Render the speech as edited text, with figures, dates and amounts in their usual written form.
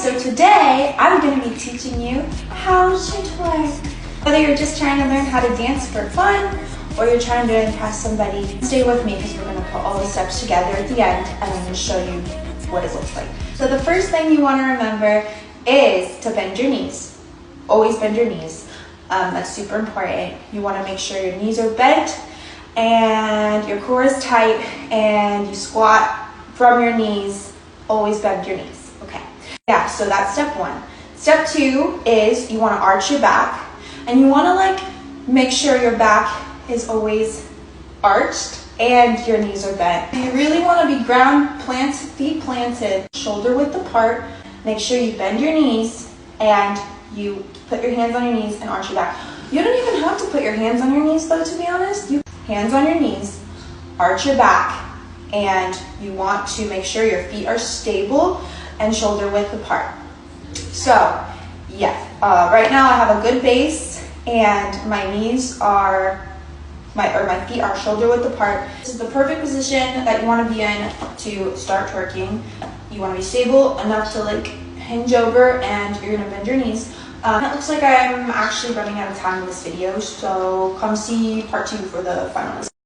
so today I'm going to be teaching you how to twerk. Whether you're just trying to learn how to dance for fun or you're trying to impress somebody, stay with me because we're going to put all the steps together at the end and I'm going to show you what it looks like. So the first thing you want to remember is to bend your knees. Always bend your knees. That's super important. You want to make sure your knees are bent and your core is tight and you squat from your knees. Always bend your knees. Okay. Yeah, so that's step one. Step two is you want to arch your back and you want to make sure your back is always arched and your knees are bent. You really want to be ground planted, feet planted, shoulder width apart. Make sure you bend your knees and you put your hands on your knees and arch your back. You don't even have to put your hands on your knees though, to be honest. Hands on your knees, arch your back, and you want to make sure your feet are stable and shoulder width apart. So, yes, right now I have a good base and my knees are, my feet are shoulder width apart. This is the perfect position that you want to be in to start twerking. You want to be stable enough to hinge over and you're going to bend your knees. It looks like I'm actually running out of time in this video, so come see part 2 for the final.